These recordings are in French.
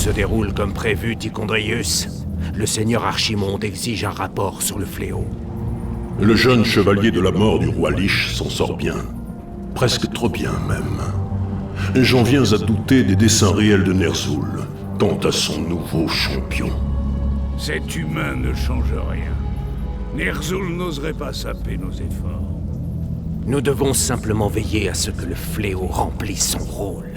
se déroule comme prévu, Tichondrius. Le seigneur Archimonde exige un rapport sur le fléau. Le jeune chevalier de la mort du roi Lich s'en sort bien. Presque trop bien, même. J'en viens à douter des desseins réels de Ner'zhul, quant à son nouveau champion. Cet humain ne change rien. Ner'zhul n'oserait pas saper nos efforts. Nous devons simplement veiller à ce que le fléau remplisse son rôle.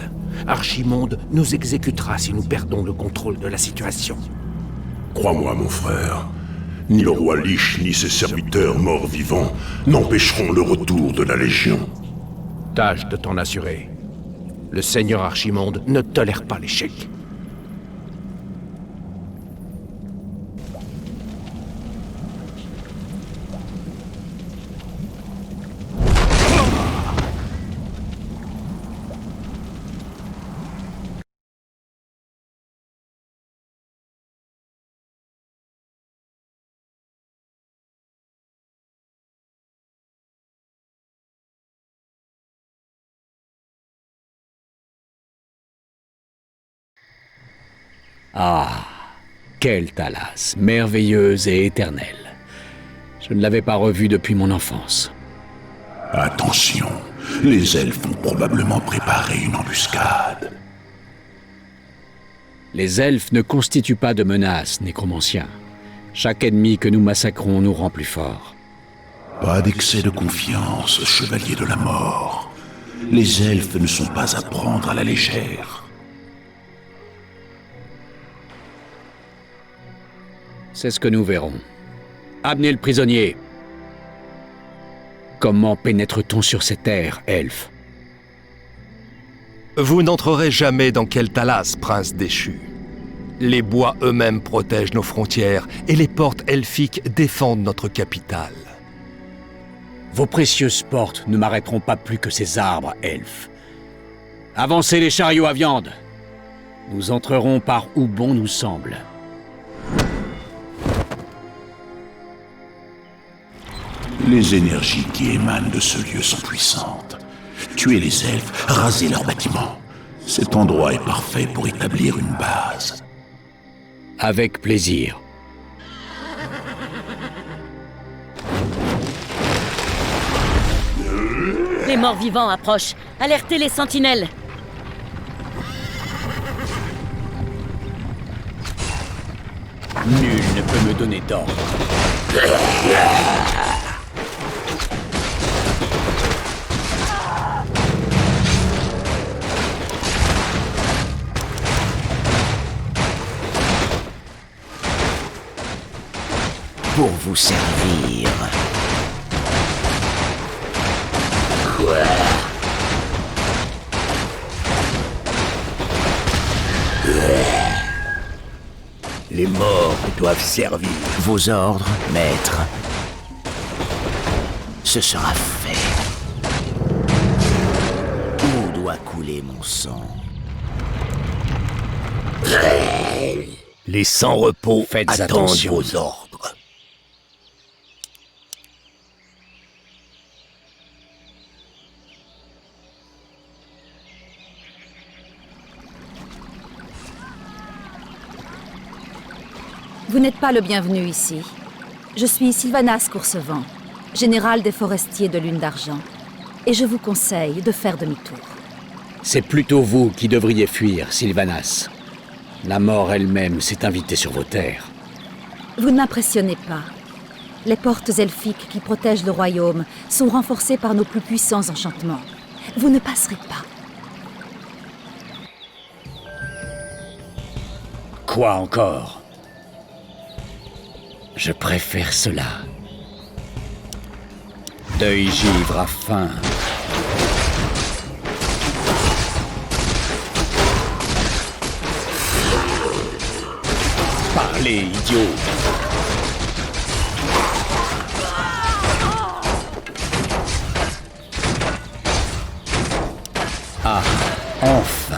Archimonde nous exécutera si nous perdons le contrôle de la situation. Crois-moi, mon frère, ni le roi Lich ni ses serviteurs morts-vivants n'empêcheront le retour de la Légion. Tâche de t'en assurer. Le seigneur Archimonde ne tolère pas l'échec. Ah, quelle Thalas, merveilleuse et éternelle. Je ne l'avais pas revue depuis mon enfance. Attention, les elfes ont probablement préparé une embuscade. Les elfes ne constituent pas de menace, nécromanciens. Chaque ennemi que nous massacrons nous rend plus forts. Pas d'excès de confiance, chevalier de la mort. Les elfes ne sont pas à prendre à la légère. C'est ce que nous verrons. Amenez le prisonnier. Comment pénètre-t-on sur ces terres, elfe? Vous n'entrerez jamais dans Keltalas, prince déchu. Les bois eux-mêmes protègent nos frontières et les portes elfiques défendent notre capitale. Vos précieuses portes ne m'arrêteront pas plus que ces arbres, elfes. Avancez les chariots à viande. Nous entrerons par où bon nous semble. Les énergies qui émanent de ce lieu sont puissantes. Tuez les elfes, rasez leurs bâtiments. Cet endroit est parfait pour établir une base. Avec plaisir. Les morts-vivants approchent. Alertez les sentinelles. Nul ne peut me donner d'ordre. Pour vous servir. Quoi? Les morts doivent servir. Vos ordres, maître. Ce sera fait. Où doit couler mon sang? Les sans-repos attendent attention. vos ordres. Vous n'êtes pas le bienvenu ici. Je suis Sylvanas Coursevent, général des forestiers de Lune d'Argent, et je vous conseille de faire demi-tour. C'est plutôt vous qui devriez fuir, Sylvanas. La mort elle-même s'est invitée sur vos terres. Vous ne m'impressionnez pas. Les portes elfiques qui protègent le royaume sont renforcées par nos plus puissants enchantements. Vous ne passerez pas. Quoi encore? Je préfère cela. Deuil givre à faim. Parlez, idiot! Ah, enfin!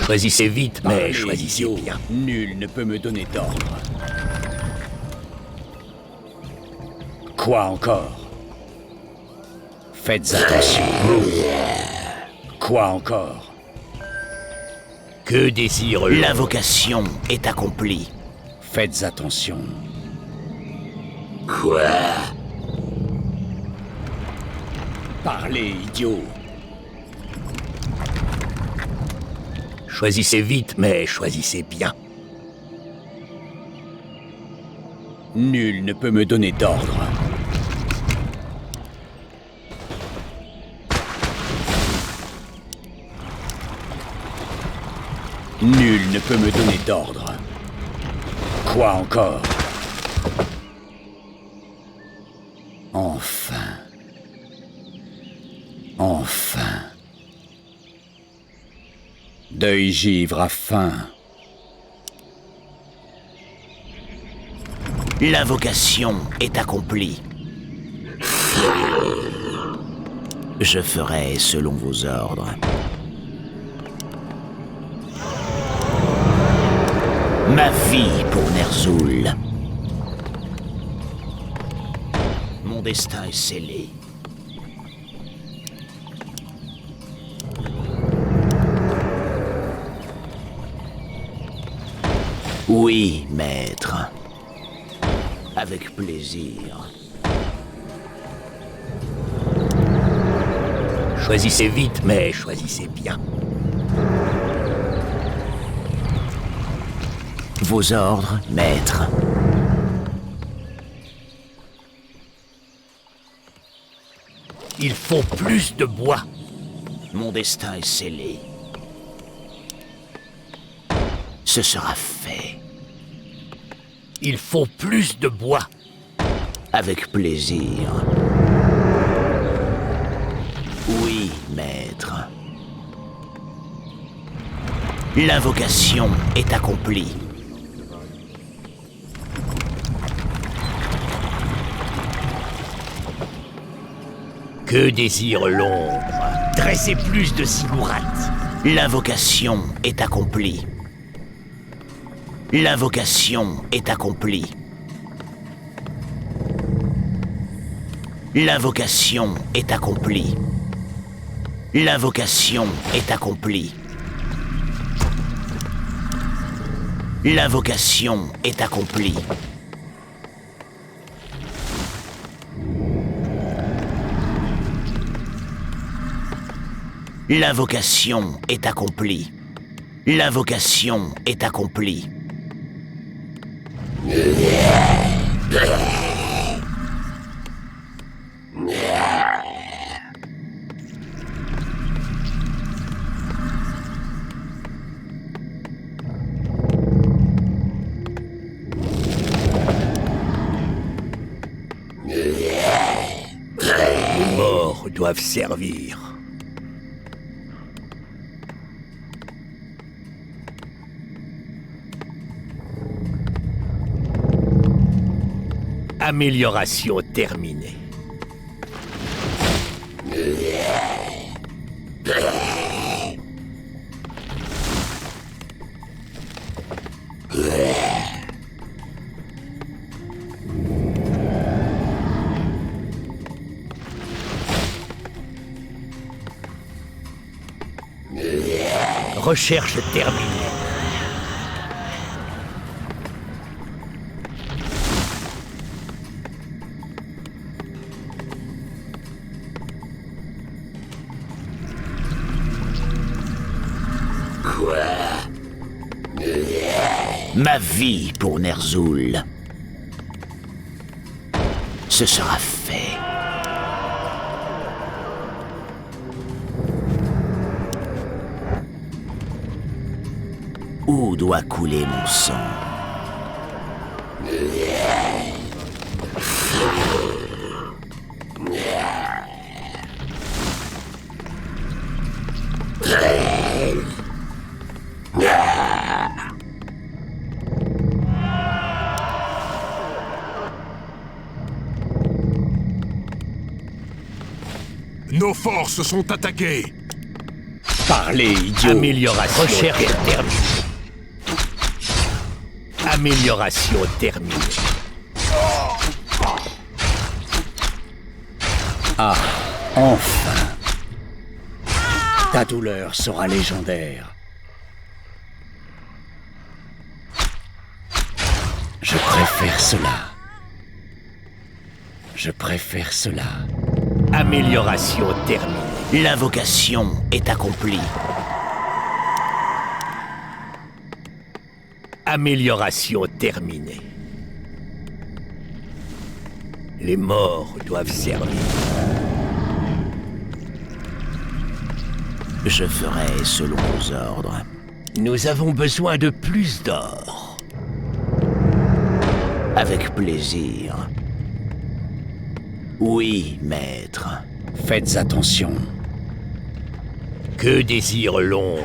Choisissez vite, mais choisissez bien. Nul ne peut me donner d'ordre. Quoi encore? Faites attention. Quoi encore? Que désire l'ombre? L'invocation est accomplie. Faites attention. Quoi? Parlez, idiot. Choisissez vite, mais choisissez bien. Nul ne peut me donner d'ordre. Nul ne peut me donner d'ordre. Quoi encore? Enfin. Enfin. Deuil givre à faim. L'invocation est accomplie. Je ferai selon vos ordres. Ma vie pour Ner'zhul. Mon destin est scellé. Oui, maître. Avec plaisir. Choisissez vite, mais choisissez bien. Vos ordres, maître. Il faut plus de bois. Mon destin est scellé. Ce sera fait. Il faut plus de bois. Avec plaisir. Oui, maître. L'invocation est accomplie. Que désire l'ombre? Dressez plus de ziggourats. L'invocation est accomplie. L'invocation est accomplie. L'invocation est accomplie. L'invocation est accomplie. L'invocation est accomplie. L'invocation est accomplie. L'invocation est accomplie. Les morts doivent servir. Amélioration terminée. Recherche terminée. Ma vie pour Ner'zhul. Ce sera fait. Où doit couler mon sang? Nos forces sont attaquées. Parlez, idiot. Amélioration. Recherche terminée. Amélioration terminée. Ah, Enfin. Ta douleur sera légendaire. Je préfère cela. Je préfère cela. Amélioration terminée. L'invocation est accomplie. Amélioration terminée. Les morts doivent servir. Je ferai selon vos ordres. Nous avons besoin de plus d'or. Avec plaisir. Oui, maître. Faites attention. Que désire l'ombre?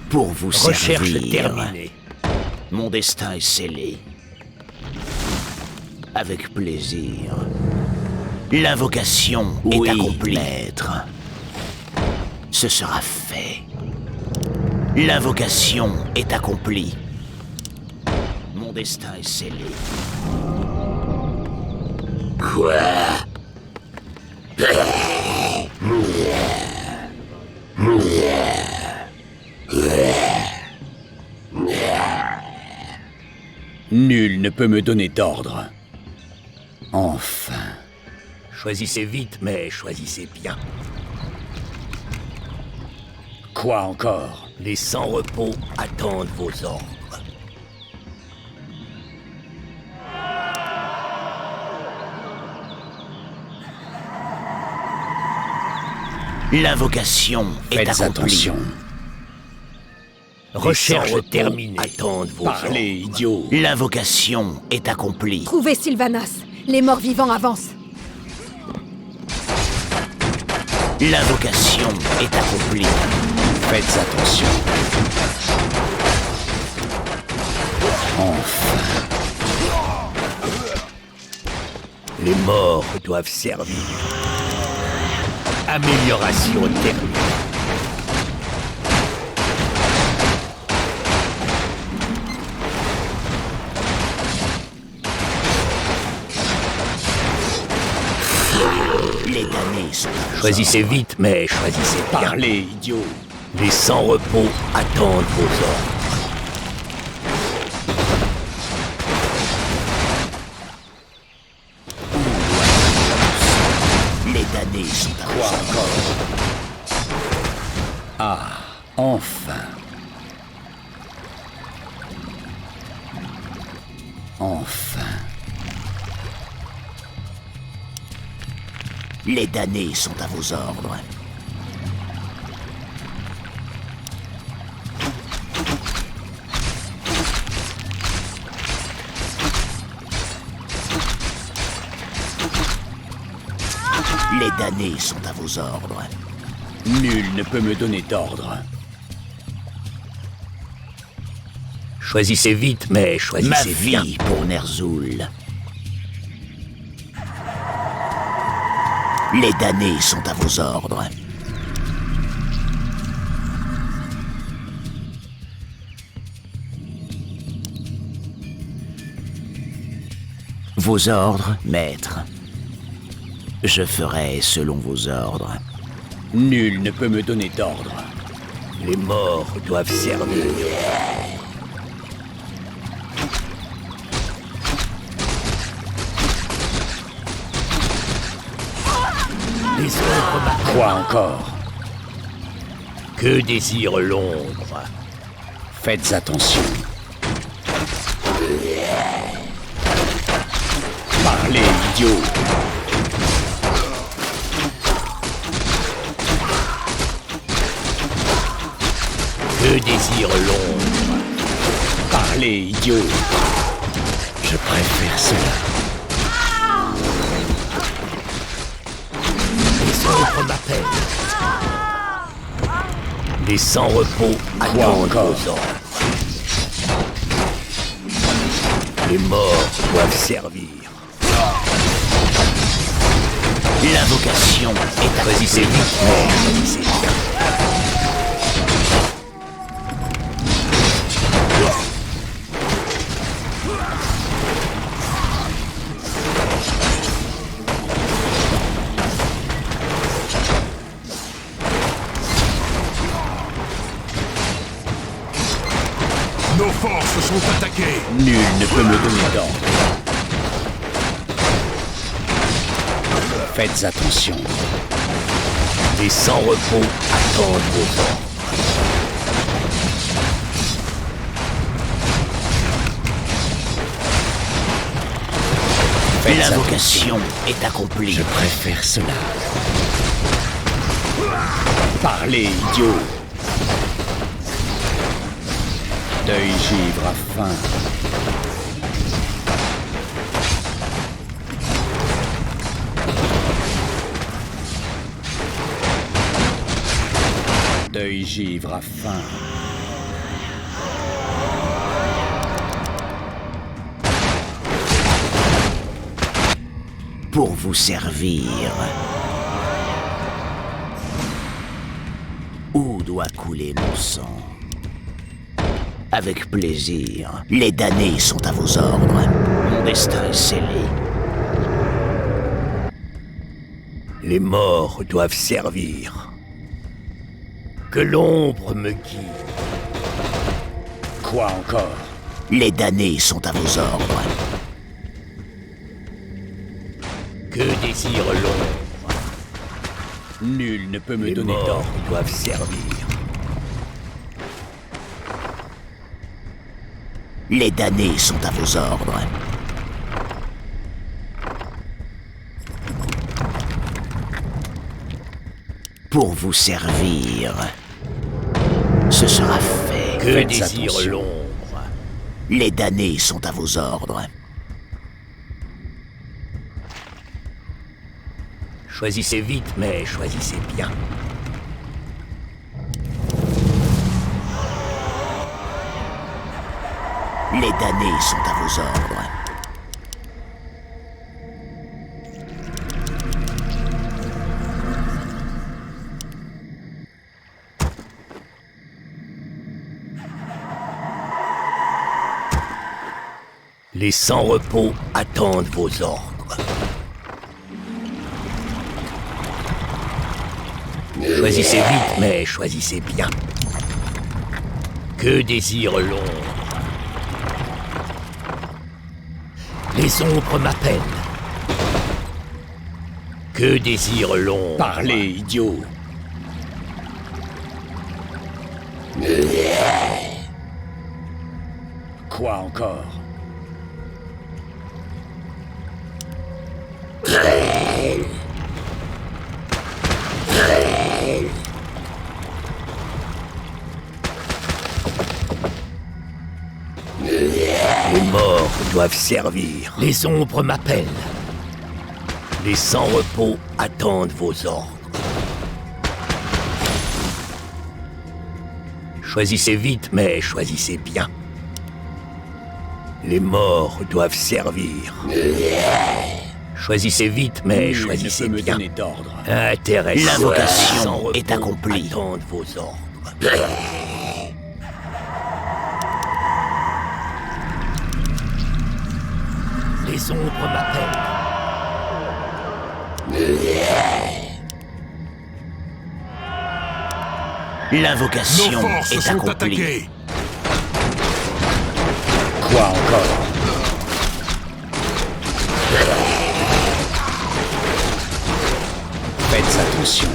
Pour vous Recherche servir. terminée. Mon destin est scellé. Avec plaisir. L'invocation est accomplie, maître. Ce sera fait. L'invocation est accomplie. Mon destin est scellé. Quoi? Nul ne peut me donner d'ordre. Enfin. Choisissez vite, mais choisissez bien. Quoi encore? Les sans-repos attendent vos ordres. L'invocation est Faites accomplie. attention. Recherche sans-repos terminée. Attendent vos Parlez, idiot. L'invocation est accomplie. Trouvez Sylvanas. Les morts vivants avancent. L'invocation est accomplie. Faites attention. Enfin. Les morts doivent servir. Amélioration terminée. Les damnés sont... Choisissez vite, mais choisissez bien. Parlez, idiot. Les sans-repos attendent vos ordres. Les damnés sont à Quoi encore? Ah, enfin. Enfin. Les damnés sont à vos ordres. Les damnés sont à vos ordres. Nul ne peut me donner d'ordre. Choisissez vite, mais choisissez bien. Ma vie pour Ner'zhul. Les damnés sont à vos ordres. Vos ordres, maître. Je ferai selon vos ordres. Nul ne peut me donner d'ordre. Les morts doivent servir. Les ombres. Quoi encore? Que désire l'ombre? Faites attention. Parlez, idiot. Que désire l'ombre? Parlez, idiot. Je préfère cela. Les ombres m'appellent. Les sans-repos attendent vos ordres. Les morts doivent servir. L'invocation est à choisissez vite, choisissez bien. Nos forces sont attaquées. Nul ne peut me donner d'ordre. Faites attention. Les sans-repos attendent vos ordres. L'invocation est accomplie. Je préfère cela. Parlez, idiot. Deuil givre à faim. Deuil givre à faim. Pour vous servir. Où doit couler mon sang? Avec plaisir. Les damnés sont à vos ordres. Mon destin est scellé. Les morts doivent servir. Que l'ombre me guide. Quoi encore? Les damnés sont à vos ordres. Que désire l'ombre? Nul ne peut me Les donner morts d'ordre. doivent servir. Les damnés sont à vos ordres. Pour vous servir, ce sera fait. Que Faites désire attention. l'ombre? Les damnés sont à vos ordres. Choisissez vite, mais choisissez bien. Les damnés sont à vos ordres. Les sans-repos attendent vos ordres. Choisissez vite, mais choisissez bien. Que désire l'ombre? Les ombres m'appellent. Que désire l'ombre? Parlez, idiot. Quoi encore? Les morts doivent servir. Les ombres m'appellent. Les sans-repos attendent vos ordres. Choisissez vite, mais choisissez bien. Les morts doivent servir. Choisissez vite, mais Nul choisissez ne peut me bien. donner d'ordre. Intéressant. L'invocation est accomplie. Attendent vos ordres. Les ombres m'appellent. L'invocation Nos forces est sont accomplie. attaquées. Quoi encore? Faites attention.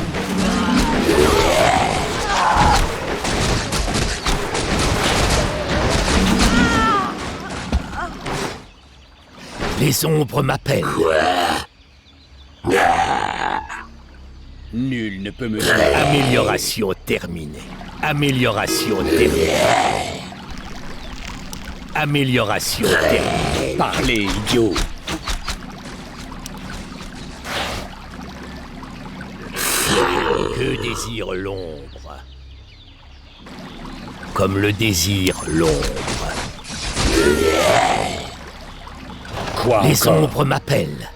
Les ombres m'appellent. Nul ne peut me donner. Amélioration terminée. Amélioration terminée. Amélioration terminée. Parlez, idiot. désire l'ombre. Comme le désire l'ombre. Quoi Les encore? ombres m'appellent.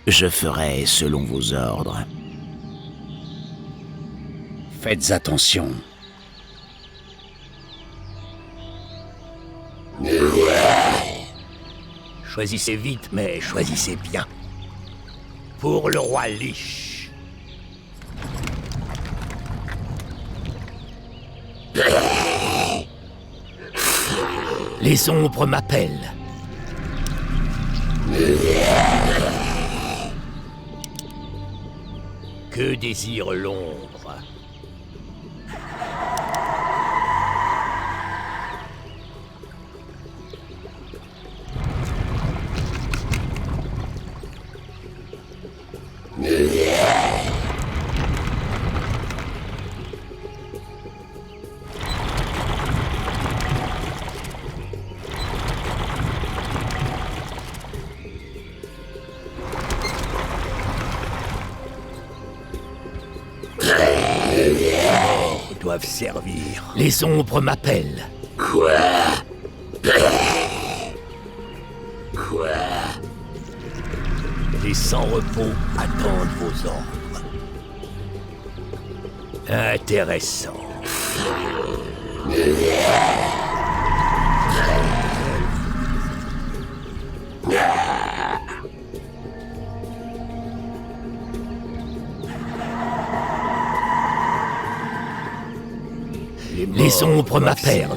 Je ferai selon vos ordres. Faites attention. Choisissez vite, mais choisissez bien. Pour le roi Lich. Les ombres m'appellent. Que désire l'ombre? Doivent servir. Les ombres m'appellent. Quoi? Les sans-repos attendent vos ordres. Intéressant. Les ombres m'appellent.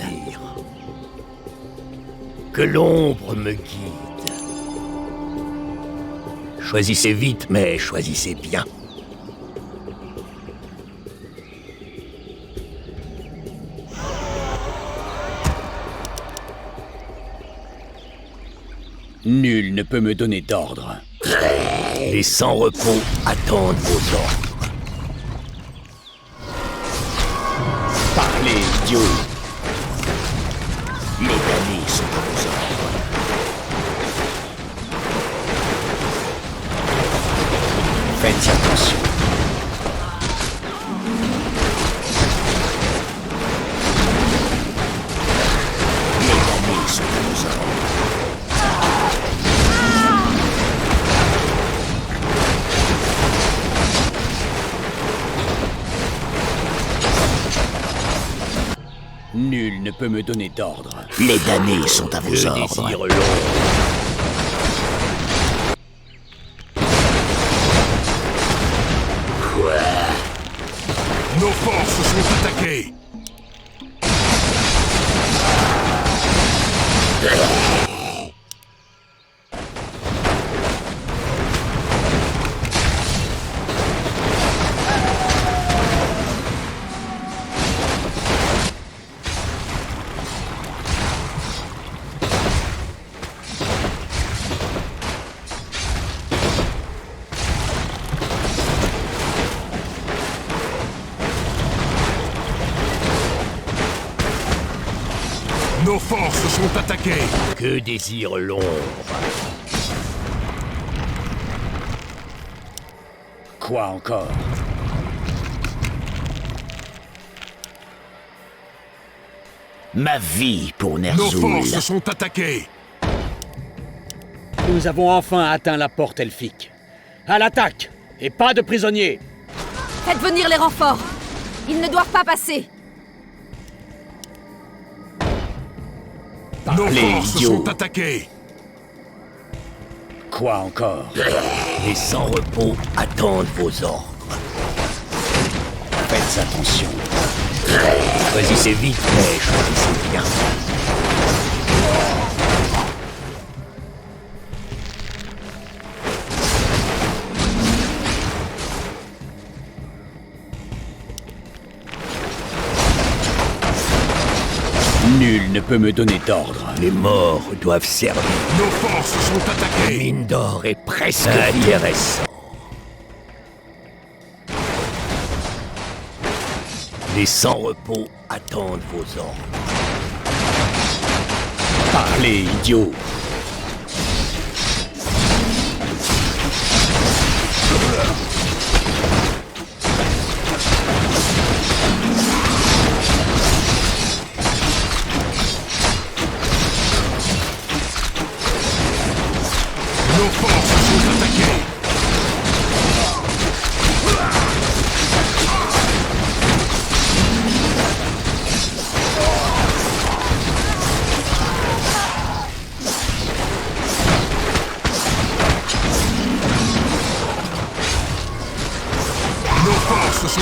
Que l'ombre me guide. Choisissez vite, mais choisissez bien. Nul ne peut me donner d'ordre. Les sans-repos attendent vos ordres. Parlez, idiot! Les damnés sont à vos ordres. Faites attention. Les damnés sont à vos ordres. Nul ne peut me donner d'ordre. Les damnés sont à vos Que ordres. désire l'ombre? Nos forces sont attaquées. Nos forces sont attaquées. Que désire l'ombre? Quoi encore? Ma vie pour Nos Ner'zhul. forces sont attaquées. Nous avons enfin atteint la porte elfique. À l'attaque! Et pas de prisonniers! Faites venir les renforts. Ils ne doivent pas passer. Nos Parlez, forces idiot! sont attaquées. Quoi encore? Les sans-repos attendent vos ordres. Faites attention. Choisissez vite, mais choisissez bien. Nul ne peut me donner d'ordre. Les morts doivent servir. Nos forces sont attaquées. Mine d'or est presque intéressant. Les sans-repos attendent vos ordres. Parlez, idiot!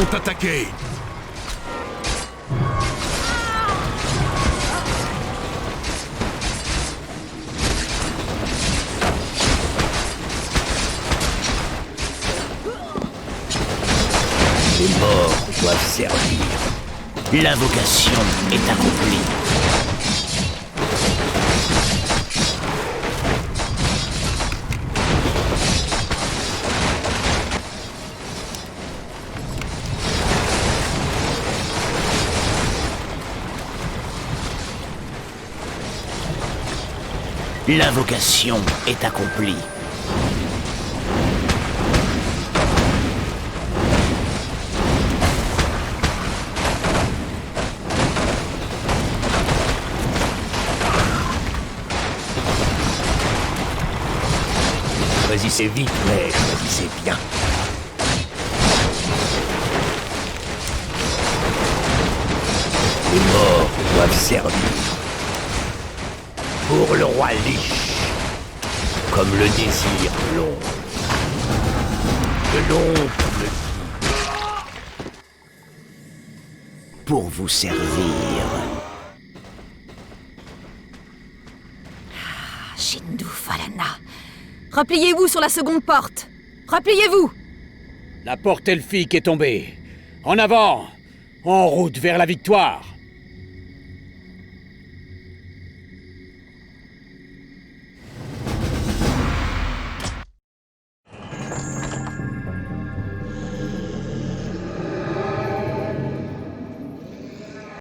sont attaqués. Les morts doivent servir. L'invocation est accomplie. L'invocation est accomplie. Choisissez vite, mais choisissez bien. Les morts doivent servir. Pour le roi Lich, comme le désir long. De l'ombre le dit. Pour vous servir. Shindu Falana. Repliez-vous sur la seconde porte. Repliez-vous. La porte elfique est tombée. En avant! En route vers la victoire!